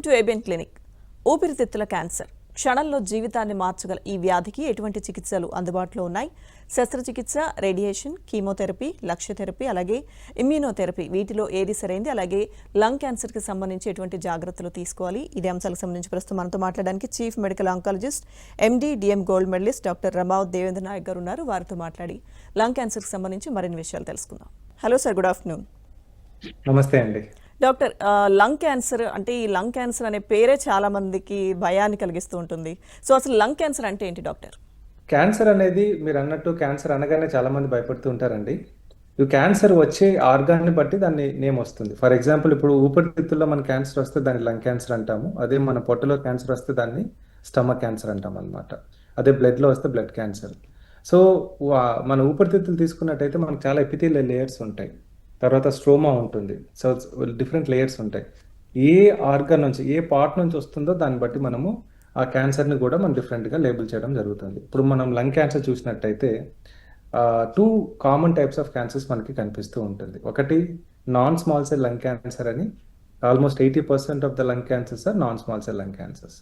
Welcome to ABN clinic. ఊపిరితిత్తుల cancer క్షణంలో జీవితాన్ని మార్చగల ఈ వ్యాధికి ఎటువంటి చికిత్సలు అందుబాటులో ఉన్నాయి? శస్త్రచికిత్స, రేడియేషన్, కీమోథెరపీ, లక్ష్య థెరపీ, అలాగే ఇమ్యూనోథెరపీ, వీటిలో ఏది సరైంది? అలాగే లంగ్ క్యాన్సర్కి సంబంధించి ఎటువంటి జాగ్రత్తలు తీసుకోవాలి? ఇదే అంశాలకు సంబంధించి ప్రస్తుతం మనతో మాట్లాడడానికి chief medical oncologist, MD, DM gold medalist doctor Ramavath Devendra Nayak గారు ఉన్నారు. వారితో మాట్లాడి లంగ్ క్యాన్సర్కి సంబంధించి మరిన్ని విషయాలు తెలుసుకుందాం. Hello sir, good afternoon. నమస్తే అండి. డాక్టర్, లంగ్ క్యాన్సర్ అంటే ఈ లంగ్ క్యాన్సర్ అనే పేరే చాలా మందికి భయాన్ని కలిగిస్తూ ఉంటుంది. సో అసలు లంగ్ క్యాన్సర్ అంటే ఏంటి డాక్టర్? క్యాన్సర్ అనేది మీరు అన్నట్టు క్యాన్సర్ అనగానే చాలా మంది భయపడుతూ ఉంటారండి. ఈ క్యాన్సర్ వచ్చే ఆర్గాన్ని బట్టి దాన్ని నేమ్ వస్తుంది. ఫర్ ఎగ్జాంపుల్, ఇప్పుడు ఊపిరితిత్తుల్లో మన క్యాన్సర్ వస్తే దాన్ని లంగ్ క్యాన్సర్ అంటాము. అదే మన పొట్టలో క్యాన్సర్ వస్తే దాన్ని స్టమక్ క్యాన్సర్ అంటాం అనమాట. అదే బ్లడ్లో వస్తే బ్లడ్ క్యాన్సర్. సో మన ఊపిరితిత్తులు తీసుకున్నట్టయితే మనకు చాలా ఎపిథీలియల్ లేయర్స్ ఉంటాయి. తర్వాత స్ట్రోమా ఉంటుంది. సో డిఫరెంట్ లేయర్స్ ఉంటాయి. ఏ ఆర్గన్ నుంచి, ఏ పార్ట్ నుంచి వస్తుందో దాన్ని బట్టి మనము ఆ క్యాన్సర్ని కూడా మనం డిఫరెంట్గా లేబుల్ చేయడం జరుగుతుంది. ఇప్పుడు మనం లంగ్ క్యాన్సర్ చూసినట్టయితే 2 కామన్ టైప్స్ ఆఫ్ క్యాన్సర్స్ మనకి కనిపిస్తూ ఉంటుంది. ఒకటి non small cell lung cancer అని. Almost 80% of the lung cancers are non small cell lung cancers.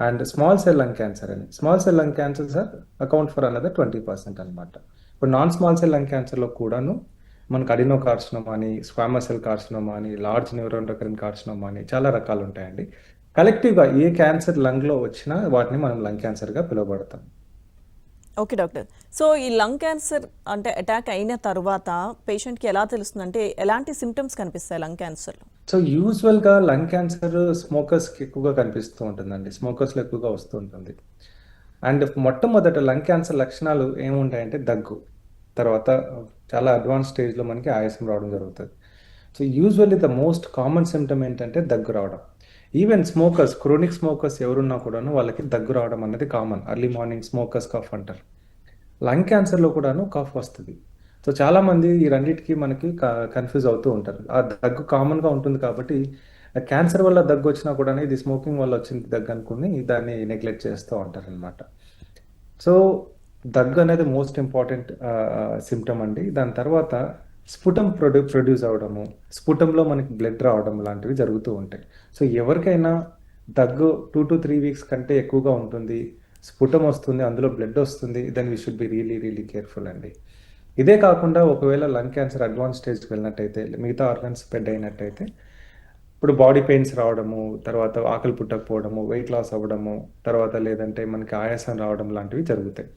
And small cell lung cancer అని. Small cell lung cancers are account for another 20% అనమాట. ఇప్పుడు non small cell లంగ్ క్యాన్సర్లో కూడాను మనకు adeno carcinoma అని, squamous cell carcinoma అని, large neuroendocrine carcinoma అని చాలా రకాలు ఉంటాయండి. కలెక్టివ్గా ఏ క్యాన్సర్ లంగ్లో వచ్చినా వాటిని మనం లంగ్ క్యాన్సర్గా పిలువబడతాం. Okay doctor. సో ఈ లంగ్ క్యాన్సర్ అంటే అటాక్ అయిన తర్వాత పేషెంట్కి ఎలా తెలుస్తుంది? అంటే ఎలాంటి సిమ్టమ్స్ కనిపిస్తాయి లంగ్ క్యాన్సర్లో? సో యూజువల్గా లంగ్ క్యాన్సర్ స్మోకర్స్కి ఎక్కువగా కనిపిస్తూ ఉంటుందండి. స్మోకర్స్లో ఎక్కువగా వస్తూ ఉంటుంది. అండ్ మొట్టమొదట లంగ్ క్యాన్సర్ లక్షణాలు ఏముంటాయంటే దగ్గు, తర్వాత చాలా అడ్వాన్స్ స్టేజ్లో మనకి ఆయాసం రావడం జరుగుతుంది. So usually the most common symptom ఏంటంటే దగ్గు రావడం. ఈవెన్ స్మోకర్స్, క్రోనిక్ స్మోకర్స్ ఎవరున్నా కూడాను వాళ్ళకి దగ్గు రావడం అనేది common. Early morning smokers cough అంటారు. లంగ్ క్యాన్సర్లో కూడాను కఫ్ వస్తుంది. సో చాలామంది ఈ రెండింటికి మనకి కన్ఫ్యూజ్ అవుతూ ఉంటారు. ఆ దగ్గు కామన్గా ఉంటుంది కాబట్టి క్యాన్సర్ వల్ల దగ్గు వచ్చినా కూడా ఇది స్మోకింగ్ వల్ల వచ్చింది దగ్గు అనుకుని దాన్ని నెగ్లెక్ట్ చేస్తూ ఉంటారు అనమాట. సో దగ్గు అనేది మోస్ట్ ఇంపార్టెంట్ సిమ్టమ్ అండి. దాని తర్వాత స్ఫుటం ప్రొడ్యూస్ అవడము, స్ఫుటంలో మనకి బ్లడ్ రావడం లాంటివి జరుగుతూ ఉంటాయి. సో ఎవరికైనా దగ్గు 2 to 3 వీక్స్ కంటే ఎక్కువగా ఉంటుంది, స్ఫుటం వస్తుంది, అందులో బ్లడ్ వస్తుంది, then we should be really careful అండి. ఇదే కాకుండా ఒకవేళ లంగ్ క్యాన్సర్ అడ్వాన్స్ స్టేజ్కి వెళ్ళినట్టయితే, మిగతా ఆర్గన్స్ స్ప్రెడ్ అయినట్టయితే, ఇప్పుడు బాడీ పెయిన్స్ రావడము, తర్వాత ఆకలి పుట్టకపోవడము, వెయిట్ లాస్ అవ్వడము, తర్వాత లేదంటే మనకి ఆయాసం రావడం లాంటివి జరుగుతాయి.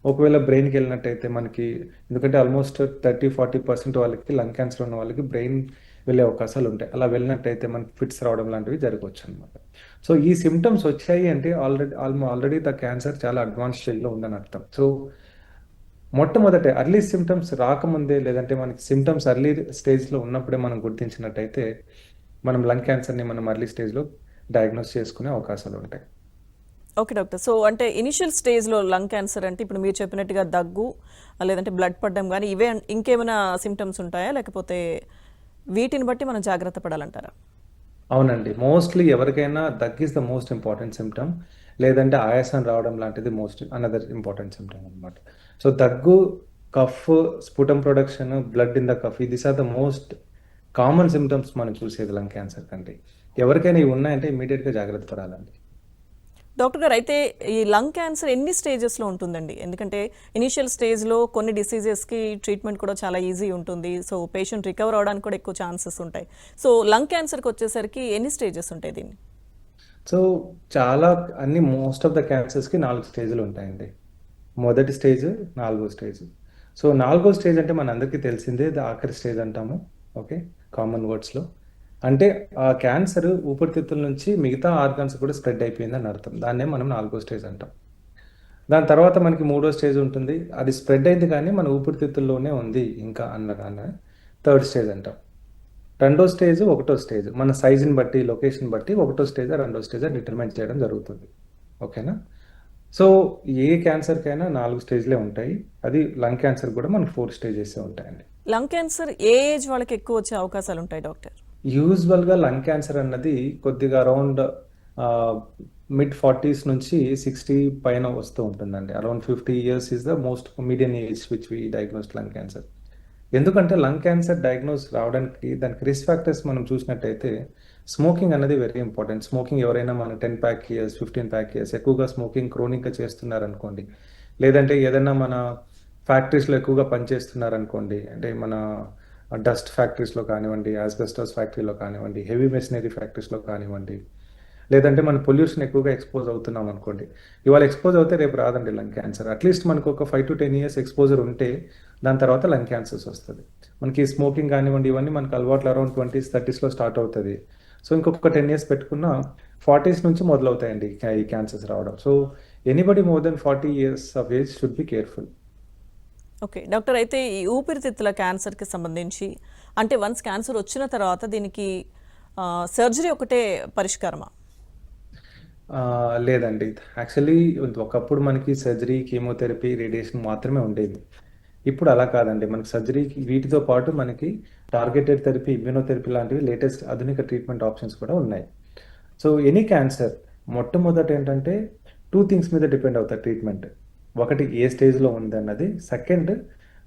ఒకవేళ బ్రెయిన్కి వెళ్ళినట్టయితే మనకి, ఎందుకంటే ఆల్మోస్ట్ 30-40% వాళ్ళకి లంగ్ క్యాన్సర్ ఉన్న వాళ్ళకి బ్రెయిన్ వెళ్ళే అవకాశాలు ఉంటాయి. అలా వెళ్ళినట్టయితే మనకి ఫిట్స్ రావడం లాంటివి జరగవచ్చు అనమాట. సో ఈ సిమ్టమ్స్ వచ్చాయి అంటే ఆల్రెడీ ద క్యాన్సర్ చాలా అడ్వాన్స్ స్టేజ్లో ఉందని అర్థం. సో మొట్టమొదట అర్లీ సిమ్టమ్స్ రాకముందే, లేదంటే మనకి సిమ్టమ్స్ అర్లీ స్టేజ్లో ఉన్నప్పుడే మనం గుర్తించినట్టయితే మనం లంగ్ క్యాన్సర్ని మనం అర్లీ స్టేజ్లో డయాగ్నోస్ చేసుకునే అవకాశాలు ఉంటాయి. Okay doctor. సో అంటే ఇనిషియల్ స్టేజ్లో లంగ్ క్యాన్సర్ అంటే ఇప్పుడు మీరు చెప్పినట్టుగా దగ్గు, లేదంటే బ్లడ్ పడడం కానీ, ఇవే ఇంకేమైనా సిమ్టమ్స్ ఉంటాయా, లేకపోతే వీటిని బట్టి మనం జాగ్రత్త పడాలంటారా? అవునండి. మోస్ట్లీ ఎవరికైనా దగ్గు is the most important symptom. లేదంటే ఆయాసం రావడం లాంటిది అనదర్ ఇంపార్టెంట్ సిమ్టమ్ అనమాట. సో దగ్గు, cough, sputum production, blood in the cough, these are the most common symptoms మనం చూసేది లంగ్ క్యాన్సర్ కంటే. ఎవరికైనా ఇవి ఉన్నాయంటే ఇమీడియట్గా జాగ్రత్త పడాలండి. డాక్టర్ గారు, అయితే ఈ లంగ్ క్యాన్సర్ ఎన్ని స్టేజెస్లో ఉంటుందండి? ఎందుకంటే ఇనీషియల్ స్టేజ్లో కొన్ని డిసీజెస్కి ట్రీట్మెంట్ కూడా చాలా ఈజీ ఉంటుంది. సో పేషెంట్ రికవర్ అవడానికి కూడా ఎక్కువ ఛాన్సెస్ ఉంటాయి. సో లంగ్ క్యాన్సర్కి వచ్చేసరికి ఎన్ని స్టేజెస్ ఉంటాయి దీన్ని? సో మోస్ట్ ఆఫ్ ద క్యాన్సర్స్కి 4 స్టేజ్లు ఉంటాయండి. మొదటి స్టేజ్, 4వ స్టేజ్. సో 4వ స్టేజ్ అంటే మన అందరికీ తెలిసిందే, ఆఖరి స్టేజ్ అంటాము. ఓకే, కామన్ వర్డ్స్లో. అంటే ఆ క్యాన్సర్ ఊపిరితిత్తుల నుంచి మిగతా ఆర్గాన్స్ కూడా స్ప్రెడ్ అయిపోయిందని అర్థం. దాన్నే మనం 4వ స్టేజ్ అంటాం. దాని తర్వాత మనకి 3వ స్టేజ్ ఉంటుంది. అది స్ప్రెడ్ అయింది కానీ మన ఊపిరితిత్తుల్లోనే ఉంది ఇంకా అన్నదాన్ని 3rd స్టేజ్ అంటాం. 2వ స్టేజ్, 1వ స్టేజ్ మన సైజుని బట్టి, లొకేషన్ బట్టి 1వ స్టేజ్, 2వ స్టేజ్ డిటర్మైన్ చేయడం జరుగుతుంది. ఓకేనా? సో ఏ క్యాన్సర్కైనా 4 స్టేజ్లే ఉంటాయి. అది లంగ్ క్యాన్సర్ కూడా మనకు 4 స్టేజెస్ ఉంటాయండి. లంగ్ క్యాన్సర్ ఏ ఏజ్ వాళ్ళకి ఎక్కువ వచ్చే అవకాశాలు ఉంటాయి డాక్టర్? యూజువల్గా లంగ్ క్యాన్సర్ అన్నది కొద్దిగా అరౌండ్ mid-40s నుంచి 60 పైన వస్తూ ఉంటుందండి. Around 50 years is the most median age which we diagnose lung cancer. ఎందుకంటే లంగ్ క్యాన్సర్ డయాగ్నోస్ రావడానికి దానికి రిస్క్ ఫ్యాక్టర్స్ మనం చూసినట్టయితే స్మోకింగ్ అనేది వెరీ ఇంపార్టెంట్. స్మోకింగ్ ఎవరైనా మన 10 ప్యాక్ ఇయర్స్, 15 ప్యాక్ ఇయర్స్ ఎక్కువగా స్మోకింగ్ క్రోనిక్‌గా చేస్తున్నారనుకోండి, లేదంటే ఏదన్నా మన ఫ్యాక్టరీస్‌లో ఎక్కువగా పనిచేస్తున్నారనుకోండి, అంటే మన డస్ట్ ఫ్యాక్టరీస్‌లో కానివ్వండి, యాస్బెస్టాస్ ఫ్యాక్టరీలో కానివ్వండి, హెవీ మెషినరీ ఫ్యాక్టరీస్‌లో కానివ్వండి, లేదంటే మనం పొల్యూషన్ ఎక్కువగా ఎక్స్‌పోజ్ అవుతున్నాం అనుకోండి. ఇవాళ ఎక్స్‌పోజ్ అవుతే రేపు రాదండి లంగ్ క్యాన్సర్. అట్‌లీస్ట్ మనకు ఒక 5-10 ఇయర్స్ ఎక్స్‌పోజర్ ఉంటే దాని తర్వాత లంగ్ క్యాన్సర్స్ వస్తది. మనకి స్మోకింగ్ కానివ్వండి, ఇవన్నీ మనకు అలవాట్లు అరౌండ్ 20స్, 30స్‌లో స్టార్ట్ అవుతది. సో ఇంకొక 10 ఇయర్స్ పెట్టుకున్న 40స్ నుంచి మొదలవుతాయండి ఈ క్యాన్సర్స్ రావడం. So anybody more than 40 years of age should be careful. Okay. Doctor అయితే ఈ ఊపిరితిత్తుల క్యాన్సర్‌కి సంబంధించి అంటే వన్స్ క్యాన్సర్ వచ్చిన తర్వాత దీనికి సర్జరీ ఒకటే పరిష్కారమా? లేదండి. యాక్చువల్లీ ఒకప్పుడు మనకి సర్జరీ, కీమోథెరపీ, రేడియేషన్ మాత్రమే ఉండేది. ఇప్పుడు అలా కాదండి. మనకి సర్జరీకి వీటితో పాటు మనకి టార్గెటెడ్ థెరపీ, ఇమ్యునోథెరపీ లాంటివి లేటెస్ట్ ఆధునిక ట్రీట్మెంట్ ఆప్షన్స్ కూడా ఉన్నాయి. సో ఎనీ క్యాన్సర్ మొట్టమొదట ఏంటంటే 2 థింగ్స్ మీద డిపెండ్ అవుతాయి ట్రీట్మెంట్. ఒకటి ఏ స్టేజ్‌లో ఉందన్నది. సెకండ్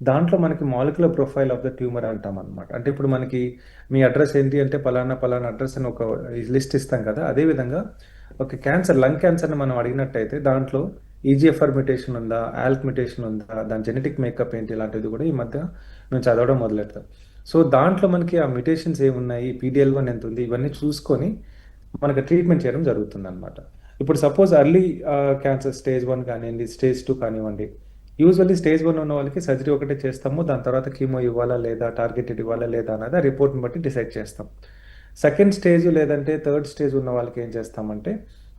దాంట్లో మనకి molecular profile of the tumour అంటామనమాట. అంటే ఇప్పుడు మనకి మీ అడ్రెస్ ఏంటి అంటే పలానా, పలానా అడ్రెస్ అని ఒక లిస్ట్ ఇస్తాం కదా! అదే విధంగా ఒక క్యాన్సర్, లంగ్ క్యాన్సర్‌ని మనం అడిగినట్టయితే దాంట్లో ఈజీఎఫ్ఆర్ మ్యుటేషన్ ఉందా? ఆల్క్ మ్యుటేషన్ ఉందా? దాని జెనెటిక్ మేకప్ ఏంటి? ఇలాంటిది కూడా ఈ మధ్య మేము చదవడం మొదలెట్టాం. సో దాంట్లో మనకి ఆ మ్యుటేషన్స్ ఏమున్నాయి? పీడీఎల్1 ఎంతుంది? ఇవన్నీ చూసుకొని మనకి ట్రీట్మెంట్ చేయడం జరుగుతుందనమాట. ఇప్పుడు సపోజ్ ఎర్లీ క్యాన్సర్ స్టేజ్ 1 కానివ్వండి, స్టేజ్ 2 కానివ్వండి. యూజువల్లీ స్టేజ్ 1 ఉన్న వాళ్ళకి సర్జరీ ఒకటే చేస్తాము. దాని తర్వాత కీమో ఇవ్వాలా లేదా? టార్గెటెడ్ ఇవ్వాలా లేదా? అన్నది ఆ రిపోర్ట్‌ని బట్టి డిసైడ్ చేస్తాం. సెకండ్ స్టేజ్ లేదంటే థర్డ్ స్టేజ్ ఉన్న వాళ్ళకి ఏం చేస్తామంటే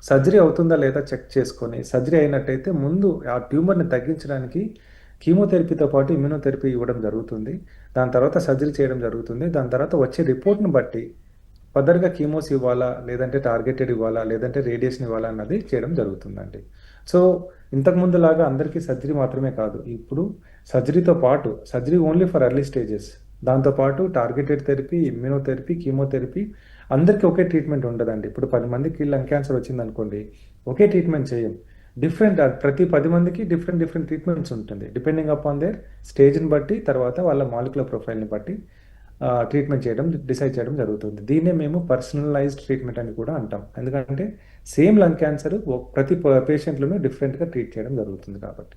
సర్జరీ అవుతుందా లేదా చెక్ చేసుకొని, సర్జరీ అయినట్టయితే ముందు ఆ ట్యూమర్‌ని తగ్గించడానికి కీమోథెరపీతో పాటు ఇమ్యునోథెరపీ ఇవ్వడం జరుగుతుంది. దాని తర్వాత సర్జరీ చేయడం జరుగుతుంది. దాని తర్వాత వచ్చే రిపోర్ట్‌ని బట్టి ఫర్దర్‌గా కీమోస్ ఇవ్వాలా? లేదంటే టార్గెటెడ్ ఇవ్వాలా? లేదంటే రేడియేషన్ ఇవ్వాలా? అన్నది చేయడం జరుగుతుందండి. సో, ఇంతకుముందులాగా అందరికీ సర్జరీ మాత్రమే కాదు. ఇప్పుడు సర్జరీతో పాటు surgery only for early stages. దాంతో పాటు టార్గెటెడ్ థెరపీ, ఇమ్యునోథెరపీ, కీమోథెరపీ అందరికీ ఒకే ట్రీట్మెంట్ ఉండదండి. ఇప్పుడు 10 మందికి లంగ్ క్యాన్సర్ వచ్చిందనుకోండి, ఒకే ట్రీట్మెంట్ చేయం. ప్రతి 10 మందికి డిఫరెంట్ డిఫరెంట్ ట్రీట్మెంట్స్ ఉంటుంది. డిపెండింగ్ అపాన్ దేర్ స్టేజ్‌ని బట్టి, తర్వాత వాళ్ళ మాలిక్యులర్ ప్రొఫైల్‌ని బట్టి ట్రీట్మెంట్ చేయడం, డిసైడ్ చేయడం జరుగుతుంది. దీన్నే మేము పర్సనలైజ్డ్ ట్రీట్మెంట్ అని కూడా అంటాం. ఎందుకంటే సేమ్ లంగ్ క్యాన్సర్ ప్రతి పేషెంట్‌లోనూ డిఫరెంట్‌గా ట్రీట్ చేయడం జరుగుతుంది కాబట్టి.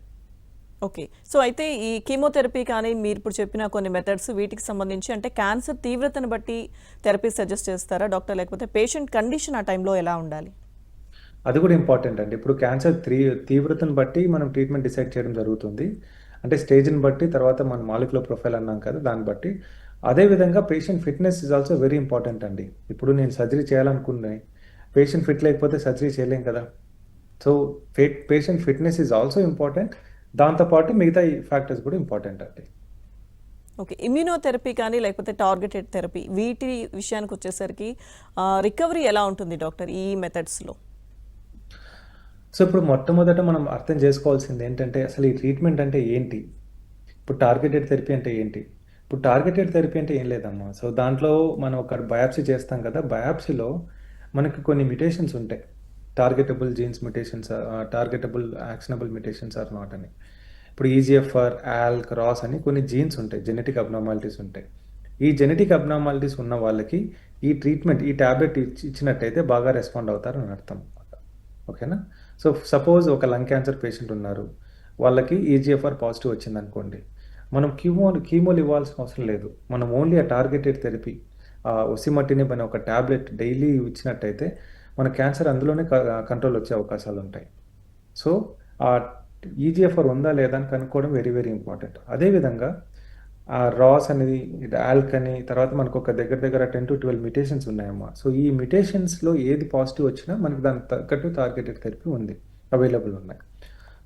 ఓకే. సో అయితే ఈ కీమోథెరపీ కానీ మీరు ఇప్పుడు చెప్పిన కొన్ని మెథడ్స్ వీటికి సంబంధించి అంటే క్యాన్సర్ తీవ్రతను బట్టి థెరపీ సజెస్ట్ చేస్తారా డాక్టర్? లేకపోతే పేషెంట్ కండిషన్ ఆ టైంలో ఎలా ఉండాలి? అది కూడా ఇంపార్టెంట్ అండి. ఇప్పుడు క్యాన్సర్ తీవ్రతను బట్టి మనం ట్రీట్మెంట్ డిసైడ్ చేయడం జరుగుతుంది. అంటే స్టేజ్‌ని బట్టి, తర్వాత మన మాలిక్యులర్ ప్రొఫైల్ అన్నాం కదా! దాన్ని బట్టి. అదే విధంగా patient fitness is also very important అండి. ఇప్పుడు నేను సర్జరీ చేయాలనుకునే పేషెంట్ ఫిట్ లేకపోతే సర్జరీ చేయలేం కదా! So, patient fitness is also important. దాంతో పాటు మిగతా ఈ ఫ్యాక్టర్స్ కూడా ఇంపార్టెంట్ అండి. ఓకే. ఇమ్యునోథెరపీ కానీ లేకపోతే టార్గెటెడ్ థెరపీ వీటి విషయానికొచ్చేసరికి రికవరీ ఎలా ఉంటుంది డాక్టర్ ఈ మెథడ్స్‌లో? సో, ఇప్పుడు మొట్టమొదట మనం అర్థం చేసుకోవాల్సింది ఏంటంటే అసలు ఈ ట్రీట్మెంట్ అంటే ఏంటి? ఇప్పుడు టార్గెటెడ్ థెరపీ అంటే ఏంటి? ఇప్పుడు టార్గెటెడ్ థెరపీ అంటే ఏం లేదమ్మా. సో, దాంట్లో మనం ఒక బయాప్సీ చేస్తాం కదా! బయాప్సీలో మనకి కొన్ని మ్యుటేషన్స్ ఉంటాయి. Targetable genes mutations, targetable actionable mutations or not అని. ఇప్పుడు ఈజీఎఫ్ఆర్, ఆల్క్, రాస్ అని కొన్ని జీన్స్ ఉంటాయి. జెనెటిక్ అబ్నార్మాలిటీస్ ఉంటాయి. ఈ జెనెటిక్ అబ్నార్మాలిటీస్ ఉన్న వాళ్ళకి ఈ ట్రీట్మెంట్, ఈ టాబ్లెట్ ఇచ్చినట్టయితే బాగా రెస్పాండ్ అవుతారని అర్థం. ఓకేనా? సో, సపోజ్ ఒక లంగ్ క్యాన్సర్ పేషెంట్ ఉన్నారు. వాళ్ళకి ఈజీఎఫ్ఆర్ పాజిటివ్ వచ్చిందనుకోండి. మనం కీమోలు ఇవ్వాల్సిన అవసరం లేదు. మనం ఓన్లీ ఆ టార్గెటెడ్ థెరపీ, ఒసిమటినిబ్ అనే ఒక టాబ్లెట్ డైలీ ఇచ్చినట్టయితే మన క్యాన్సర్ అందులోనే కంట్రోల్ వచ్చే అవకాశాలుంటాయి. సో, ఆ ఈజీఎఫ్ఆర్ ఉందా లేదా అని కనుక్కోవడం వెరీ వెరీ ఇంపార్టెంట్. అదేవిధంగా ఆ రాస్ అనేది, ఆల్క్ అని, తర్వాత మనకు ఒక దగ్గర దగ్గర 10-12 మ్యుటేషన్స్ ఉన్నాయమ్మా. సో, ఈ మ్యుటేషన్స్‌లో ఏది పాజిటివ్ వచ్చినా మనకి దానికి తగ్గట్టు టార్గెటెడ్ థెరపీ ఉంది. అవైలబుల్ ఉన్నాయి.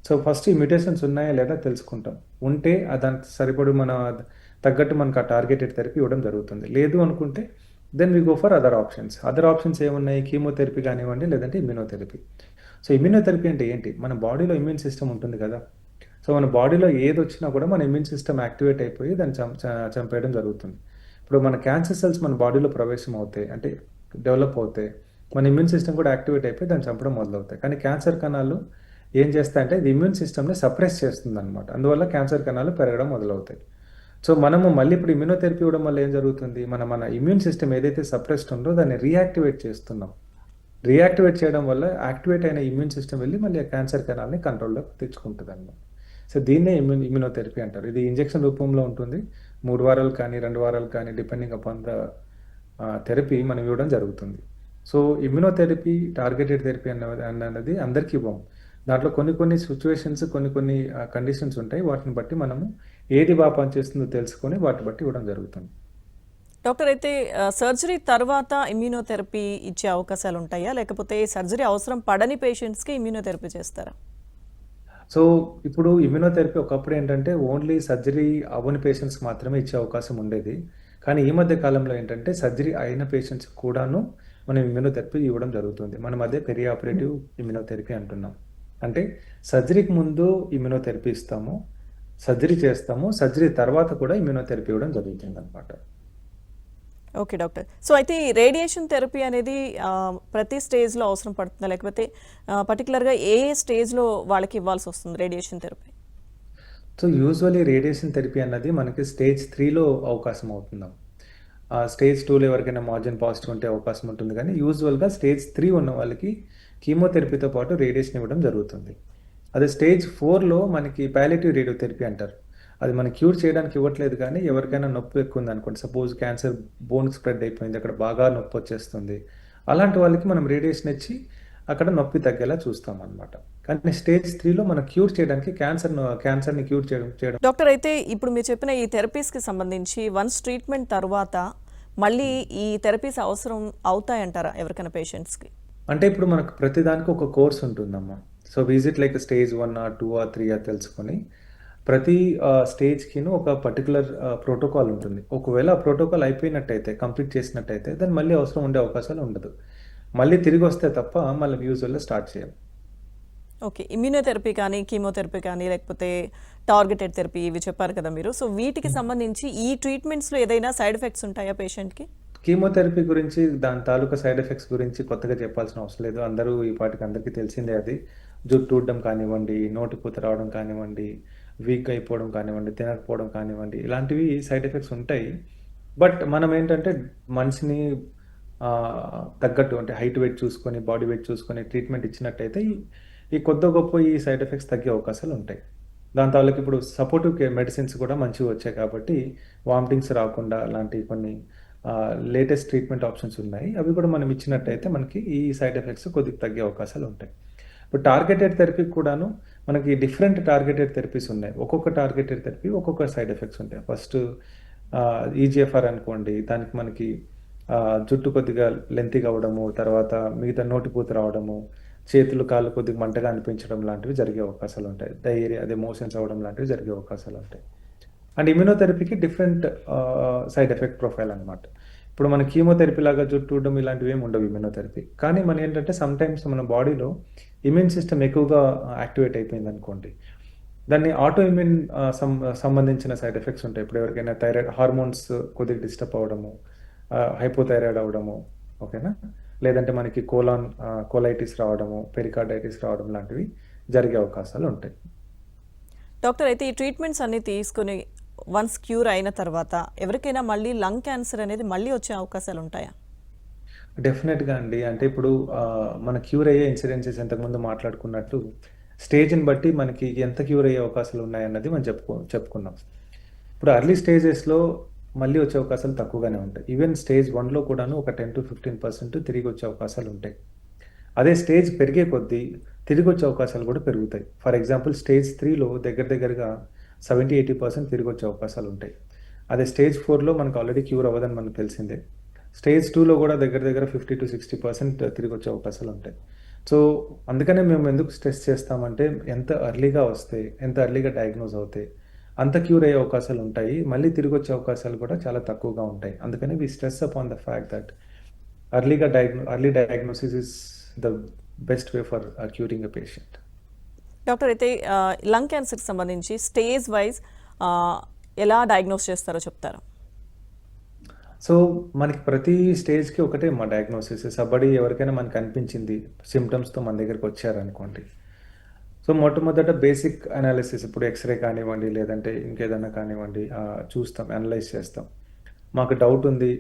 సో, ఫస్ట్ ఈ మ్యుటేషన్స్ ఉన్నాయా లేదా తెలుసుకుంటాం. ఉంటే దానికి సరిపడు మన తగ్గట్టు మనకు ఆ టార్గెటెడ్ థెరపీ ఇవ్వడం జరుగుతుంది. లేదు అనుకుంటే then we go for other options. Other options ఏమున్నాయి? కీమోథెరపీ కానివ్వండి, లేదంటే ఇమ్యునోథెరపీ. సో, ఇమ్యునోథెరపీ అంటే ఏంటి? మన బాడీలో ఇమ్యూన్ సిస్టమ్ ఉంటుంది కదా! సో, మన బాడీలో ఏదొచ్చినా కూడా మన ఇమ్యూన్ సిస్టమ్ యాక్టివేట్ అయిపోయి దాన్ని చంపేయడం జరుగుతుంది. ఇప్పుడు మన క్యాన్సర్ సెల్స్ మన బాడీలో ప్రవేశం అవుతాయి, అంటే డెవలప్ అవుతాయి. మన ఇమ్యూన్ సిస్టమ్ కూడా యాక్టివేట్ అయిపోయి దాన్ని చంపడం మొదలవుతాయి. కానీ క్యాన్సర్ కణాలు ఏం చేస్తాయంటే ఇది ఇమ్యూన్ సిస్టమ్‌ని సప్రెస్ చేస్తుందనమాట. అందువల్ల క్యాన్సర్ కణాలు పెరగడం మొదలవుతాయి. సో మనము మళ్ళీ ఇప్పుడు ఇమ్యూనోథెరపీ ఇవ్వడం వల్ల ఏం జరుగుతుంది, మన ఇమ్యూన్ సిస్టమ్ ఏదైతే సప్రెస్డ్ ఉందో దాన్ని రీయాక్టివేట్ చేస్తున్నాం. రీయాక్టివేట్ చేయడం వల్ల యాక్టివేట్ అయిన ఇమ్యూన్ సిస్టమ్ వెళ్ళి మళ్ళీ ఆ క్యాన్సర్ కణాలని కంట్రోల్లోకి తెచ్చుకుంటుంది అన్నమాట. సో దీన్నే ఇమ్యూనోథెరపీ అంటారు. ఇది ఇంజెక్షన్ రూపంలో ఉంటుంది. 3 వారాలు కానీ 2 వారాలు కానీ డిపెండింగ్ అపాన్ ద థెరపీ మనం ఇవ్వడం జరుగుతుంది. సో ఇమ్యూనోథెరపీ, టార్గెటెడ్ థెరపీ అన్నది అందరికీ ఇవ్వం. దాంట్లో కొన్ని సిచ్యువేషన్స్, కొన్ని కండిషన్స్ ఉంటాయి. వాటిని బట్టి మనము ఏది బాగా పనిచేస్తుందో తెలుసుకొని వాటిని బట్టి ఇవ్వడం జరుగుతుంది. డాక్టర్, అయితే సర్జరీ తర్వాత ఇమ్యూనోథెరపీ ఇచ్చే అవకాశాలు ఉంటాయా, లేకపోతే సర్జరీ అవసరం పడని పేషెంట్స్కి ఇమ్యూనోథెరపీ చేస్తారా? సో ఇప్పుడు ఇమ్యూనోథెరపీ ఒకప్పుడు ఏంటంటే ఓన్లీ సర్జరీ అవ్వని పేషెంట్స్కి మాత్రమే ఇచ్చే అవకాశం ఉండేది. కానీ ఈ మధ్య కాలంలో ఏంటంటే సర్జరీ అయిన పేషెంట్స్ కూడాను మనం ఇమ్యూనోథెరపీ ఇవ్వడం జరుగుతుంది. మనం అదే పెరి ఆపరేటివ్ ఇమ్యూనోథెరపీ అంటున్నాం. అంటే సర్జరీకి ముందు ఇమ్యూనోథెరపీ ఇస్తాము, సర్జరీ చేస్తాము, సర్జరీ తర్వాత కూడా ఇమ్యూనోథెరపీ ఇవ్వడం జరుగుతుంది అనమాట. Okay doctor. సో అయితే ఈ రేడియేషన్ థెరపీ అనేది ప్రతి స్టేజ్లో అవసరం పడుతుందా, లేకపోతే పర్టికులర్గా ఏ స్టేజ్లో వాళ్ళకి ఇవ్వాల్సి వస్తుంది radiation therapy? So usually radiation therapy అన్నది మనకి స్టేజ్ 3లో అవకాశం అవుతుందాం. స్టేజ్ 2లో ఎవరికైనా మార్జిన్ పాజిటివ్ ఉంటే అవకాశం ఉంటుంది. కానీ యూజువల్గా స్టేజ్ 3 ఉన్న వాళ్ళకి కీమోథెరపీతో పాటు రేడియేషన్ ఇవ్వడం జరుగుతుంది. అదే స్టేజ్ 4లో మనకి పాలియేటివ్ రేడియోథెరపీ అంటారు. అది మనం క్యూర్ చేయడానికి ఇవ్వట్లేదు. కానీ ఎవరికైనా నొప్పి ఎక్కువ ఉంది అనుకోండి, సపోజ్ క్యాన్సర్ బోన్ స్ప్రెడ్ అయిపోయింది, అక్కడ బాగా నొప్పి వచ్చేస్తుంది, అలాంటి వాళ్ళకి మనం రేడియేషన్ ఇచ్చి అక్కడ నొప్పి తగ్గేలా చూస్తాం అనమాట. కానీ స్టేజ్ 3లో మనం క్యూర్ చేయడానికి క్యాన్సర్ని క్యూర్ చేయడం. డాక్టర్, అయితే ఇప్పుడు మీరు చెప్పిన ఈ థెరపీస్కి సంబంధించి వన్స్ ట్రీట్మెంట్ తర్వాత మళ్ళీ ఈ థెరపీస్ అవసరం అవుతాయంటారా ఎవరికైనా పేషెంట్స్కి? అంటే ఇప్పుడు మనకు ప్రతిదానికి ఒక కోర్స్ ఉంటుందమ్మా. So visit like stage 1 or 2 or 3 తెలుసుకొని ప్రతి స్టేజ్కిను ఒక పర్టికులర్ ప్రోటోకాల్ ఉంటుంది. ఒకవేళ ఆ ప్రోటోకాల్ అయిపోయినట్టయితే, కంప్లీట్ చేసినట్టయితే దాన్ని మళ్ళీ అవసరం ఉండే అవకాశాలు ఉండదు. మళ్ళీ తిరిగి వస్తే తప్ప మళ్ళీ యూజువల్గా స్టార్ట్ చేయాలి. ఓకే. ఇమ్యూనోథెరపీ కానీ, కీమోథెరపీ కానీ, లేకపోతే టార్గెటెడ్ థెరపీ ఇవి చెప్పారు కదా మీరు. సో వీటికి సంబంధించి ఈ ట్రీట్మెంట్స్లో ఏదైనా సైడ్ ఎఫెక్ట్స్ ఉంటాయా పేషెంట్కి? కీమోథెరపీ గురించి, దాని తాలూకా సైడ్ ఎఫెక్ట్స్ గురించి కొత్తగా చెప్పాల్సిన అవసరం లేదు. అందరూ ఈ పాటికి అందరికీ తెలిసిందే. అది జుట్టు ఊడడం కానివ్వండి, నోటిపూత రావడం కానివ్వండి, వీక్ అయిపోవడం కానివ్వండి, తినకపోవడం కానివ్వండి, ఇలాంటివి సైడ్ ఎఫెక్ట్స్ ఉంటాయి. బట్ మనం ఏంటంటే మనిషిని తగ్గట్టు, అంటే హైట్ వెయిట్ చూసుకొని, బాడీ వెయిట్ చూసుకొని ట్రీట్మెంట్ ఇచ్చినట్టయితే ఈ కొద్ది గొప్ప ఈ సైడ్ ఎఫెక్ట్స్ తగ్గే అవకాశాలు ఉంటాయి. దాని తాలూకు ఇప్పుడు సపోర్టివ్ కేర్ మెడిసిన్స్ కూడా మంచిగా వచ్చాయి కాబట్టి వామిటింగ్స్ రాకుండా అలాంటి కొన్ని లేటెస్ట్ ట్రీట్మెంట్ ఆప్షన్స్ ఉన్నాయి. అవి కూడా మనం ఇచ్చినట్టయితే మనకి ఈ సైడ్ ఎఫెక్ట్స్ కొద్దిగా తగ్గే అవకాశాలు ఉంటాయి. ఇప్పుడు టార్గెటెడ్ థెరపీ కూడాను మనకి డిఫరెంట్ టార్గెటెడ్ థెరపీస్ ఉన్నాయి. ఒక్కొక్క టార్గెటెడ్ థెరపీ ఒక్కొక్క సైడ్ ఎఫెక్ట్స్ ఉంటాయి. ఫస్ట్ ఈజిఎఫ్ఆర్ అనుకోండి, దానికి మనకి జుట్టు కొద్దిగా లెంతీగా అవ్వడము, తర్వాత మిగతా నోటిపూత రావడము, చేతులు కాళ్ళు కొద్దిగా మంటగా అనిపించడం లాంటివి జరిగే అవకాశాలు ఉంటాయి. డయేరియా, అదే మోషన్స్ అవ్వడం లాంటివి జరిగే అవకాశాలు ఉంటాయి. అండ్ ఇమ్యూనోథెరపీకి డిఫరెంట్ సైడ్ ఎఫెక్ట్ ప్రొఫైల్ అనమాట. ఇప్పుడు మన కీమోథెరపీ లాగా జుట్టు ఊడడం ఇలాంటివి ఏమి ఉండవు ఇమ్యూనోథెరపీ. కానీ మన ఏంటంటే సమ్టైమ్స్ మన బాడీలో ఇమ్యూన్ సిస్టమ్ ఎక్కువగా యాక్టివేట్ అయిపోయింది అనుకోండి, దాన్ని ఆటో ఇమ్యూన్ సంబంధించిన సైడ్ ఎఫెక్ట్స్ ఉంటాయి. ఇప్పుడు ఎవరికైనా థైరాయిడ్ హార్మోన్స్ కొద్దిగా డిస్టర్బ్ అవ్వడము, హైపోథైరాయిడ్ అవ్వడము, ఓకేనా, లేదంటే మనకి కోలైటిస్ రావడము, పెరికార్డైటిస్ రావడం లాంటివి జరిగే అవకాశాలు ఉంటాయి. డాక్టర్, అయితే ఈ ట్రీట్మెంట్స్ అన్ని తీసుకుని వన్స్ క్యూర్ అయిన తర్వాత ఎవరికైనా మళ్ళీ లంగ్ క్యాన్సర్ అనేది మళ్ళీ వచ్చే అవకాశాలు ఉంటాయా? డెఫినెట్గా అండి. అంటే ఇప్పుడు మన క్యూర్ అయ్యే ఇన్సిడెన్సెస్ ఇంతకుముందు మాట్లాడుకున్నట్టు స్టేజ్ని బట్టి మనకి ఎంత క్యూర్ అయ్యే అవకాశాలు ఉన్నాయన్నది మనం చెప్పుకున్నాం. ఇప్పుడు ఎర్లీ స్టేజెస్లో మళ్ళీ వచ్చే అవకాశాలు తక్కువగానే ఉంటాయి. ఈవెన్ స్టేజ్ 1లో కూడాను ఒక 10 to 15% తిరిగి వచ్చే అవకాశాలు ఉంటాయి. అదే స్టేజ్ పెరిగే కొద్దీ తిరిగి వచ్చే అవకాశాలు కూడా పెరుగుతాయి. ఫర్ ఎగ్జాంపుల్ స్టేజ్ 3లో దగ్గరగా 70-80% తిరిగి వచ్చే అవకాశాలు ఉంటాయి. అదే స్టేజ్ 4లో మనకు ఆల్రెడీ క్యూర్ అవ్వదని మనకు తెలిసిందే. స్టేజ్ 2లో కూడా దగ్గర 50 to 60% తిరిగి వచ్చే అవకాశాలు ఉంటాయి. సో అందుకనే మేము ఎందుకు స్ట్రెస్ చేస్తామంటే ఎంత ఎర్లీగా వస్తే, ఎంత ఎర్లీగా డయాగ్నోజ్ అవుతే అంత క్యూర్ అయ్యే అవకాశాలు ఉంటాయి. మళ్ళీ తిరిగి వచ్చే అవకాశాలు కూడా చాలా తక్కువగా ఉంటాయి. అందుకని we stress upon the fact that early diagnosis is the best way for curing a patient. Doctor, అయితే లంగ్ క్యాన్సర్కి సంబంధించి స్టేజ్ వైజ్ ఎలా డయాగ్నోస్ చేస్తారో చెప్తారా? సో మనకి ప్రతి స్టేజ్కి ఒకటే మా డయాగ్నోసిస్. సబ్బడి ఎవరికైనా మనకు అనిపించింది, సిమ్టమ్స్తో మన దగ్గరికి వచ్చారనుకోండి, సో మొట్టమొదట బేసిక్ అనాలిసిస్, ఇప్పుడు ఎక్స్రే కానివ్వండి, లేదంటే ఇంకేదైనా కానివ్వండి, చూస్తాం, అనలైజ్ చేస్తాం. మాకు డౌట్ ఉంది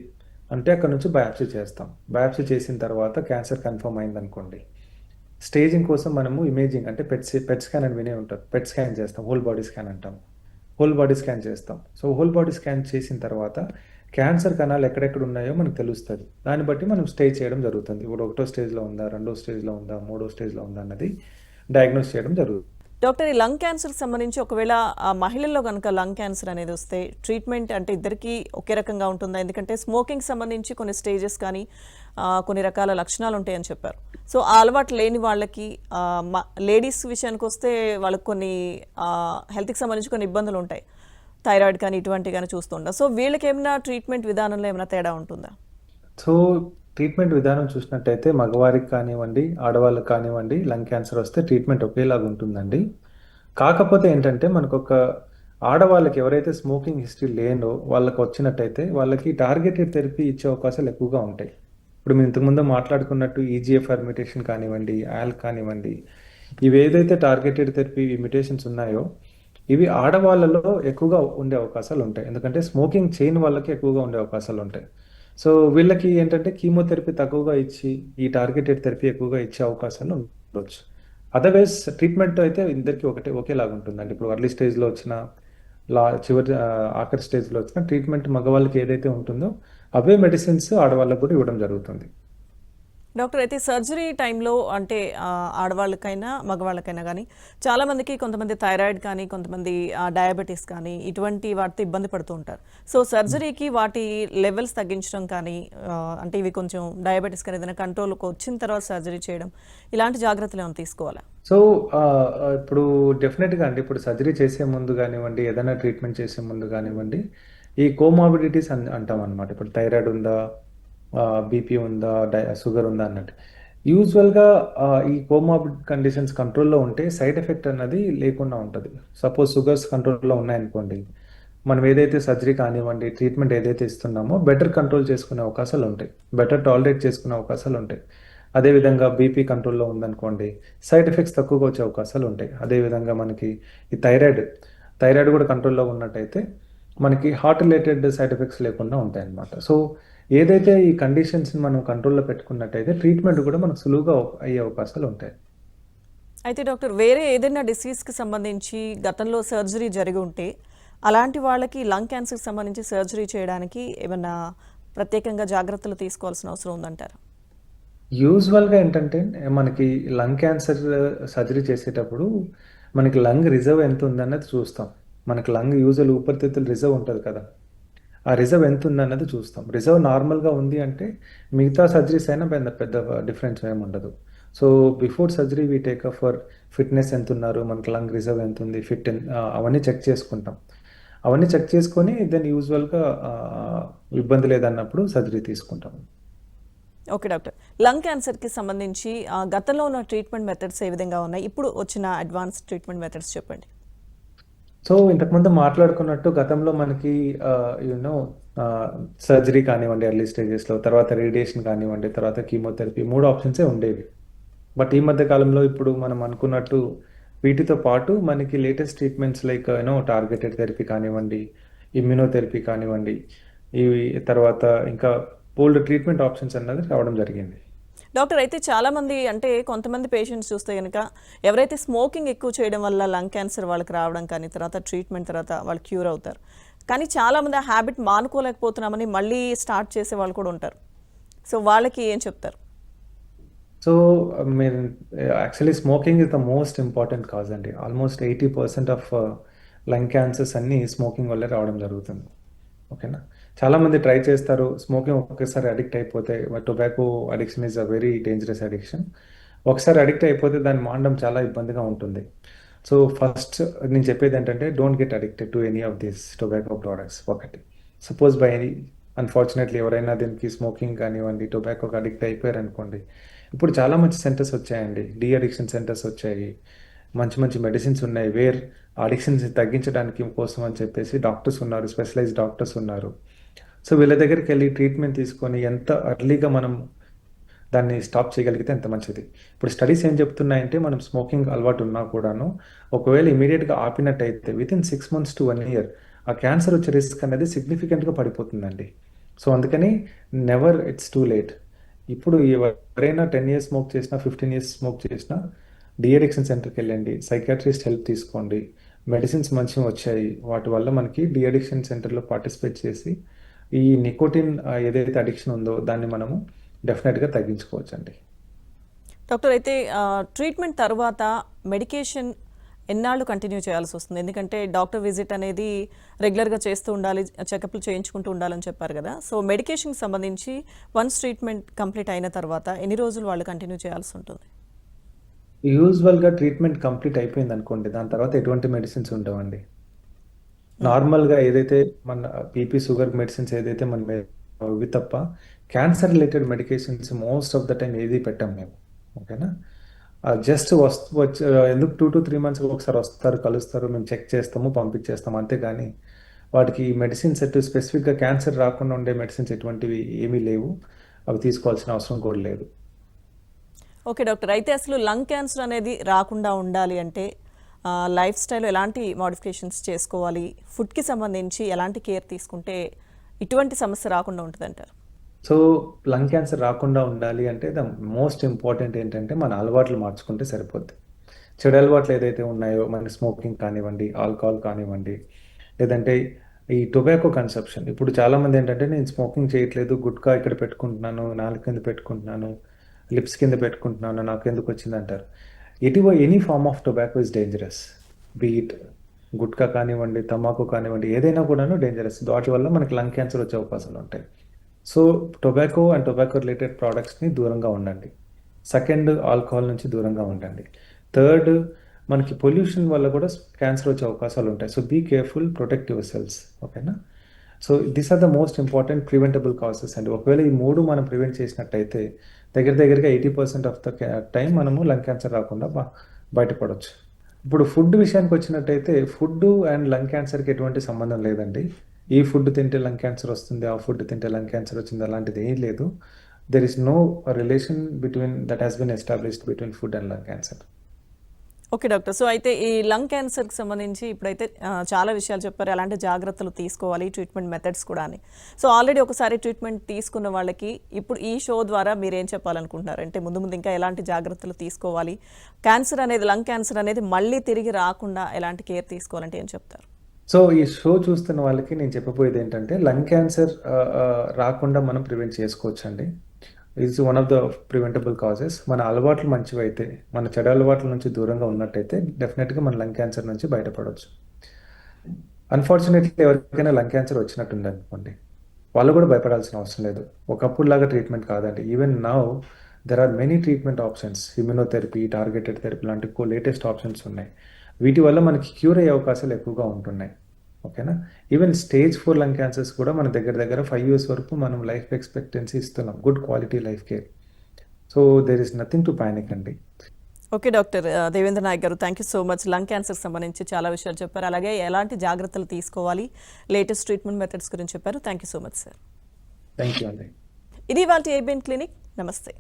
అంటే అక్కడ నుంచి బయాప్సీ చేస్తాం. బయాప్సీ చేసిన తర్వాత క్యాన్సర్ కన్ఫర్మ్ అయిందనుకోండి, స్టేజింగ్ కోసం మనము ఇమేజింగ్ అంటే పెట్ స్కాన్ అని వినే ఉంటారు. పెట్ స్కాన్ చేస్తాం, హోల్ బాడీ స్కాన్ అంటాం. హోల్ బాడీ స్కాన్ చేస్తాం. సో హోల్ బాడీ స్కాన్ చేసిన తర్వాత క్యాన్సర్ కణాలు ఎక్కడెక్కడ ఉన్నాయో మనకు తెలుస్తుంది. దాన్ని బట్టి మనం స్టేజ్ చేయడం జరుగుతుంది. ఇప్పుడు 1వ స్టేజ్లో ఉందా, 2వ స్టేజ్లో ఉందా, 3వ స్టేజ్లో ఉందా అన్నది డయాగ్నోస్ చేయడం జరుగుతుంది. డాక్టర్, ఈ లంగ్ క్యాన్సర్కి సంబంధించి ఒకవేళ ఆ మహిళల్లో కనుక లంగ్ క్యాన్సర్ అనేది వస్తే ట్రీట్మెంట్ అంటే ఇద్దరికీ ఒకే రకంగా ఉంటుందా? ఎందుకంటే స్మోకింగ్ సంబంధించి కొన్ని స్టేజెస్ కానీ కొన్ని రకాల లక్షణాలు ఉంటాయని చెప్పారు. సో ఆ అలవాటు లేని వాళ్ళకి లేడీస్ విషయానికి వస్తే వాళ్ళకి కొన్ని హెల్త్కి సంబంధించి కొన్ని ఇబ్బందులు ఉంటాయి, థైరాయిడ్ కానీ ఇటువంటి కానీ చూస్తుంటాం. సో వీళ్ళకి ఏమైనా ట్రీట్మెంట్ విధానంలో ఏమైనా తేడా ఉంటుందా? సో ట్రీట్మెంట్ విధానం చూసినట్టయితే మగవారికి కానివ్వండి, ఆడవాళ్ళకి కానివ్వండి, లంగ్ క్యాన్సర్ వస్తే ట్రీట్మెంట్ ఒకేలాగా ఉంటుందండి. కాకపోతే ఏంటంటే మనకొక ఆడవాళ్ళకి ఎవరైతే స్మోకింగ్ హిస్టరీ లేనో వాళ్ళకి వచ్చినట్టయితే వాళ్ళకి టార్గెటెడ్ థెరపీ ఇచ్చే అవకాశాలు ఎక్కువగా ఉంటాయి. ఇప్పుడు మేము ఇంతకుముందు మాట్లాడుకున్నట్టు ఈజీఎఫ్ఆర్ మ్యుటేషన్ కానివ్వండి, ఆల్ కానివ్వండి, ఇవి ఏదైతే టార్గెటెడ్ థెరపీ మ్యుటేషన్స్ ఉన్నాయో ఇవి ఆడవాళ్ళలో ఎక్కువగా ఉండే అవకాశాలు ఉంటాయి. ఎందుకంటే స్మోకింగ్ చేయని వాళ్ళకి ఎక్కువగా ఉండే అవకాశాలు ఉంటాయి. సో వీళ్ళకి ఏంటంటే కీమోథెరపీ తక్కువగా ఇచ్చి ఈ టార్గెటెడ్ థెరపీ ఎక్కువగా ఇచ్చే అవకాశాలు ఉండొచ్చు. అదర్వైజ్ ట్రీట్మెంట్ అయితే ఇద్దరికి ఒకేలాగా ఉంటుందండి. ఇప్పుడు అర్లీ స్టేజ్లో వచ్చిన చివరి ఆఖరి స్టేజ్లో వచ్చిన ట్రీట్మెంట్ మగవాళ్ళకి ఏదైతే ఉంటుందో అవే మెడిసిన్స్ ఆడవాళ్ళకు కూడా ఇవ్వడం జరుగుతుంది. డాక్టర్, అయితే సర్జరీ టైంలో అంటే ఆడవాళ్ళకైనా మగవాళ్ళకైనా కానీ చాలామందికి కొంతమంది థైరాయిడ్ కానీ కొంతమంది డయాబెటీస్ కానీ ఇటువంటి వాటితో ఇబ్బంది పడుతూ ఉంటారు. సో సర్జరీకి వాటి లెవెల్స్ తగ్గించడం కానీ అంటే ఇవి కొంచెం డయాబెటీస్ కానీ ఏదైనా కంట్రోల్కి వచ్చిన తర్వాత సర్జరీ చేయడం, ఇలాంటి జాగ్రత్తలు ఏమైనా తీసుకోవాలా? సో ఇప్పుడు డెఫినెట్గా అండి, ఇప్పుడు సర్జరీ చేసే ముందు కానివ్వండి, ఏదైనా ట్రీట్మెంట్ చేసే ముందు కానివ్వండి, ఈ కోమార్బిడిటీస్ అంటాం అనమాట. ఇప్పుడు థైరాయిడ్ ఉందా, బీపీ ఉందా, షుగర్ ఉందా అన్నట్టు. యూజువల్గా ఈ కోమార్బిడ్ కండిషన్స్ కంట్రోల్లో ఉంటే సైడ్ ఎఫెక్ట్ అన్నది లేకుండా ఉంటుంది. సపోజ్ షుగర్స్ కంట్రోల్లో ఉన్నాయనుకోండి, మనం ఏదైతే సర్జరీ కానివ్వండి, ట్రీట్మెంట్ ఏదైతే ఇస్తున్నామో బెటర్ కంట్రోల్ చేసుకునే అవకాశాలు ఉంటాయి, బెటర్ టాలరేట్ చేసుకునే అవకాశాలు ఉంటాయి. అదేవిధంగా బీపీ కంట్రోల్లో ఉందనుకోండి, సైడ్ ఎఫెక్ట్స్ తక్కువగా వచ్చే అవకాశాలు ఉంటాయి. అదేవిధంగా మనకి ఈ థైరాయిడ్ కూడా కంట్రోల్లో ఉన్నట్టయితే మనకి హార్ట్ రిలేటెడ్ సైడ్ ఎఫెక్ట్స్ లేకుండా ఉంటాయి అన్నమాట. సో ఏదైతే ఈ కండిషన్స్ని మనం కంట్రోల్లో పెట్టుకున్నట్టయితే ట్రీట్మెంట్ కూడా మనకు సులువుగా అయ్యే అవకాశాలు ఉంటాయి. అయితే డాక్టర్, వేరే ఏదైనా డిసీజ్కి సంబంధించి గతంలో సర్జరీ జరిగి ఉంటే అలాంటి వాళ్ళకి లంగ్ క్యాన్సర్కి సంబంధించి సర్జరీ చేయడానికి ఏమైనా ప్రత్యేకంగా జాగ్రత్తలు తీసుకోవాల్సిన అవసరం ఉందంటారా? యూజువల్గా ఏంటంటే మనకి లంగ్ క్యాన్సర్ సర్జరీ చేసేటప్పుడు మనకి లంగ్ రిజర్వ్ ఎంత ఉందన్నది చూస్తాం. మనకి లంగ్ యూజువల్ ఊపిరితిత్తులు రిజర్వ్ ఉంటుంది కదా, ఆ రిజర్వ్ ఎంత ఉందన్నది చూస్తాం. రిజర్వ్ నార్మల్గా ఉంది అంటే మిగతా సర్జరీస్ అయినా పెద్ద డిఫరెన్స్ ఏమి ఉండదు. So before surgery we take for fitness ఎంత ఉన్నారు, మనకి లంగ్ రిజర్వ్ ఎంత ఉంది, అవన్నీ చెక్ చేసుకుంటాం. అవన్నీ చెక్ చేసుకొని దెన్ యూజువల్గా ఇబ్బంది లేదన్నప్పుడు సర్జరీ తీసుకుంటాం. ఓకే డాక్టర్, లంగ్ క్యాన్సర్కి సంబంధించి గతంలో ఉన్న ట్రీట్మెంట్ మెథడ్స్ ఏ విధంగా ఉన్నాయి, ఇప్పుడు వచ్చిన అడ్వాన్స్ ట్రీట్మెంట్ మెథడ్స్ చెప్పండి. సో ఇంతకుముందు మాట్లాడుకున్నట్టు గతంలో మనకి యూనో సర్జరీ కానివ్వండి ఎర్లీ స్టేజెస్లో, తర్వాత రేడియేషన్ కానివ్వండి, తర్వాత కీమోథెరపీ, 3 ఆప్షన్సే ఉండేవి. బట్ ఈ మధ్య కాలంలో ఇప్పుడు మనం అనుకున్నట్టు వీటితో పాటు మనకి latest treatments like targeted therapy కానివ్వండి, ఇమ్యూనోథెరపీ కానివ్వండి, ఇవి తర్వాత ఇంకా బోల్డ్ ట్రీట్మెంట్ ఆప్షన్స్ అన్నది రావడం జరిగింది. డాక్టర్, అయితే చాలామంది అంటే కొంతమంది పేషెంట్స్ చూస్తే కనుక ఎవరైతే స్మోకింగ్ ఎక్కువ చేయడం వల్ల లంగ్ క్యాన్సర్ వాళ్ళకి రావడం కానీ తర్వాత ట్రీట్మెంట్ తర్వాత వాళ్ళు క్యూర్ అవుతారు, కానీ చాలామంది ఆ హ్యాబిట్ మానుకోలేకపోతున్నామని మళ్ళీ స్టార్ట్ చేసే వాళ్ళు కూడా ఉంటారు. సో వాళ్ళకి ఏం చెప్తారు? సో మీరు actually smoking is the most important cause అండి. ఆల్మోస్ట్ 80% ఆఫ్ లంగ్ క్యాన్సర్స్ అన్నీ స్మోకింగ్ వల్లే రావడం జరుగుతుంది. ఓకేనా, చాలామంది ట్రై చేస్తారు, స్మోకింగ్ ఒకేసారి అడిక్ట్ అయిపోతే, tobacco addiction is a very dangerous addiction. ఒకసారి అడిక్ట్ అయిపోతే దాన్ని మానడం చాలా ఇబ్బందిగా ఉంటుంది. సో ఫస్ట్ నేను చెప్పేది ఏంటంటే don't get addicted to any of these tobacco products. ఒకటి, సపోజ్ బై ఎనీ అన్ఫార్చునేట్లీ ఎవరైనా దీనికి స్మోకింగ్ కానివ్వండి టొబాకోకి అడిక్ట్ అయిపోయారు అనుకోండి, ఇప్పుడు చాలా మంచి సెంటర్స్ వచ్చాయండి, డీ అడిక్షన్ సెంటర్స్ వచ్చాయి, మంచి మంచి మెడిసిన్స్ ఉన్నాయి, వేర్ అడిక్షన్స్ తగ్గించడానికి కోసం అని చెప్పేసి డాక్టర్స్ ఉన్నారు, స్పెషలైజ్డ్ డాక్టర్స్ ఉన్నారు. సో వీళ్ళ దగ్గరికి వెళ్ళి ట్రీట్మెంట్ తీసుకొని ఎంత అర్లీగా మనం దాన్ని స్టాప్ చేయగలిగితే ఎంత మంచిది. ఇప్పుడు స్టడీస్ ఏం చెప్తున్నాయంటే మనం స్మోకింగ్ అలవాటు ఉన్నా కూడాను ఒకవేళ ఇమీడియట్గా ఆపినట్టయితే వితిన్ 6 months to 1 year ఆ క్యాన్సర్ వచ్చే రిస్క్ అనేది సిగ్నిఫికెంట్గా పడిపోతుందండి. సో అందుకని నెవర్ ఇట్స్ టూ లేట్. ఇప్పుడు ఎవరైనా 10 years స్మోక్ చేసినా 15 years స్మోక్ చేసినా డిఅడిక్షన్ సెంటర్కి వెళ్ళండి, సైకాట్రిస్ట్ హెల్ప్ తీసుకోండి. మెడిసిన్స్ మంచిగా వచ్చాయి, వాటి వల్ల మనకి డిఅడిక్షన్ సెంటర్లో పార్టిసిపేట్ చేసి ఈ నికోటిన్ ఏదైతే అడిక్షన్ ఉందో దాన్ని మనము డెఫినెట్గా తగ్గించుకోవచ్చండి. డాక్టర్ అయితే ట్రీట్మెంట్ తర్వాత మెడికేషన్ ఎన్నాళ్ళు కంటిన్యూ చేయాల్సి వస్తుంది? ఎందుకంటే డాక్టర్ విజిట్ అనేది రెగ్యులర్గా చేస్తూ ఉండాలి, చెకప్లు చేయించుకుంటూ ఉండాలని చెప్పారు కదా. సో మెడికేషన్కి సంబంధించి వన్స్ ట్రీట్మెంట్ కంప్లీట్ అయిన తర్వాత ఎన్ని రోజులు వాళ్ళు కంటిన్యూ చేయాల్సి ఉంటుంది? యూజువల్గా ట్రీట్మెంట్ కంప్లీట్ అయిపోయింది అనుకోండి, దాని తర్వాత ఎటువంటి మెడిసిన్స్ ఉండవండి. నార్మల్గా ఏదైతే మన బీపీ షుగర్ మెడిసిన్స్ ఏదైతే మన ఇవి తప్ప cancer related medications most of the time ఏది పెట్టాం మేము. ఓకేనా, జస్ట్ వచ్చి ఎందుకు 2 to 3 months ఒకసారి వస్తారు, కలుస్తారు, మేము చెక్ చేస్తాము, పంపించేస్తాము, అంతేగాని వాటికి మెడిసిన్స్ స్పెసిఫిక్గా క్యాన్సర్ రాకుండా ఉండే మెడిసిన్స్ ఎటువంటివి ఏమీ లేవు, అవి తీసుకోవాల్సిన అవసరం కూడా లేదు. ఓకే డాక్టర్, అయితే అసలు లంగ్ క్యాన్సర్ అనేది రాకుండా ఉండాలి అంటే లైఫ్ స్టైల్ ఎలాంటి మోడిఫికేషన్స్ చేసుకోవాలి, ఫుడ్కి సంబంధించి ఎలాంటి కేర్ తీసుకుంటే ఇటువంటి సమస్య రాకుండా ఉంటుందంటారు? సో లంగ్ క్యాన్సర్ రాకుండా ఉండాలి అంటే ద మోస్ట్ ఇంపార్టెంట్ ఏంటంటే మన అలవాట్లు మార్చుకుంటే సరిపోద్ది. చెడు అలవాట్లు ఏదైతే ఉన్నాయో మన స్మోకింగ్ కానివ్వండి, ఆల్కహాల్ కానివ్వండి, లేదంటే ఈ టొబాకో కన్సప్షన్. ఇప్పుడు చాలామంది ఏంటంటే నేను స్మోకింగ్ చేయట్లేదు, గుట్కా ఇక్కడ పెట్టుకుంటున్నాను, నాలుగు కింద పెట్టుకుంటున్నాను, లిప్స్ కింద పెట్టుకుంటున్నాను, నాకు ఎందుకు వచ్చింది అంటారు. Any form of tobacco is dangerous. Be it gutka కానివ్వండి, తమాకు కానివ్వండి, ఏదైనా కూడాను డేంజరస్. వాటి వల్ల మనకి లంగ్ క్యాన్సర్ వచ్చే అవకాశాలు ఉంటాయి. So tobacco and tobacco related ప్రోడక్ట్స్ని దూరంగా ఉండండి. సెకండ్, ఆల్కహాల్ నుంచి దూరంగా ఉండండి. థర్డ్, మనకి పొల్యూషన్ వల్ల కూడా క్యాన్సర్ వచ్చే అవకాశాలు ఉంటాయి. So be careful, protect your cells. ఓకేనా. So these are the most important preventable causes అండి. ఒకవేళ ఈ మూడు మనం ప్రివెంట్ చేసినట్టయితే దగ్గరగా 80% ఆఫ్ ద టైం మనము లంగ్ క్యాన్సర్ రాకుండా బయటపడవచ్చు. ఇప్పుడు ఫుడ్ విషయానికి వచ్చినట్టయితే ఫుడ్ అండ్ లంగ్ క్యాన్సర్కి ఎటువంటి సంబంధం లేదండి. ఈ ఫుడ్ తింటే లంగ్ క్యాన్సర్ వస్తుంది, ఆ ఫుడ్ తింటే లంగ్ క్యాన్సర్ వచ్చింది, అలాంటిది ఏం లేదు. There is no relation that has been established between food and lung cancer. Okay doctor, so అయితే ఈ లంగ్ క్యాన్సర్కి సంబంధించి ఇప్పుడైతే చాలా విషయాలు చెప్పారు, ఎలాంటి జాగ్రత్తలు తీసుకోవాలి, ట్రీట్మెంట్ మెథడ్స్ కూడా అని. సో ఆల్రెడీ ఒకసారి ట్రీట్మెంట్ తీసుకున్న వాళ్ళకి ఇప్పుడు ఈ షో ద్వారా మీరు ఏం చెప్పాలనుకుంటున్నారు? అంటే ముందు ఇంకా ఎలాంటి జాగ్రత్తలు తీసుకోవాలి, క్యాన్సర్ అనేది, లంగ్ క్యాన్సర్ అనేది మళ్ళీ తిరిగి రాకుండా ఎలాంటి కేర్ తీసుకోవాలంటే ఏం చెప్తారు? సో ఈ షో చూస్తున్న వాళ్ళకి నేను చెప్పబోయేది ఏంటంటే లంగ్ క్యాన్సర్ రాకుండా మనం ప్రివెంట్ చేసుకోవచ్చు అండి. It's one of the preventable causes. మన అలవాట్లు మంచివైతే, మన చెడు అలవాట్ల నుంచి దూరంగా ఉన్నట్టయితే డెఫినెట్గా మన లంగ్ క్యాన్సర్ నుంచి బయటపడవచ్చు. అన్ఫార్చునేట్లీ ఎవరికైనా లంగ్ క్యాన్సర్ వచ్చినట్టుంది అనుకోండి, వాళ్ళు కూడా భయపడాల్సిన అవసరం లేదు. ఒకప్పుడు లాగా ట్రీట్మెంట్ కాదండి. Even now there are many treatment options. Immunotherapy, targeted therapy లాంటి లేటెస్ట్ ఆప్షన్స్ ఉన్నాయి. వీటి వల్ల మనకి క్యూర్ అయ్యే అవకాశాలు ఎక్కువగా ఉంటున్నాయి. ఓకేనా. ఈవెన్ స్టేజ్ 4 లంగ్ క్యాన్సర్స్ కూడా మన దగ్గర 5 years వరకు మనం లైఫ్ ఎక్స్పెక్టెన్సీ ఇస్తున్నాం, good quality life care. So there is nothing to panic అండి. Okay doctor Devendra Nayak garu, thank you so much. Lung క్యాన్సర్కి సంబంధించి చాలా విషయాలు చెప్పారు, అలాగే ఎలాంటి జాగ్రత్తలు తీసుకోవాలి, లేటెస్ట్ ట్రీట్మెంట్ మెథడ్స్ గురించి చెప్పారు. Thank you so much sir. Thank you అండి. ఇది వాళ్ళ ఏబిఎన్ క్లినిక్. నమస్తే.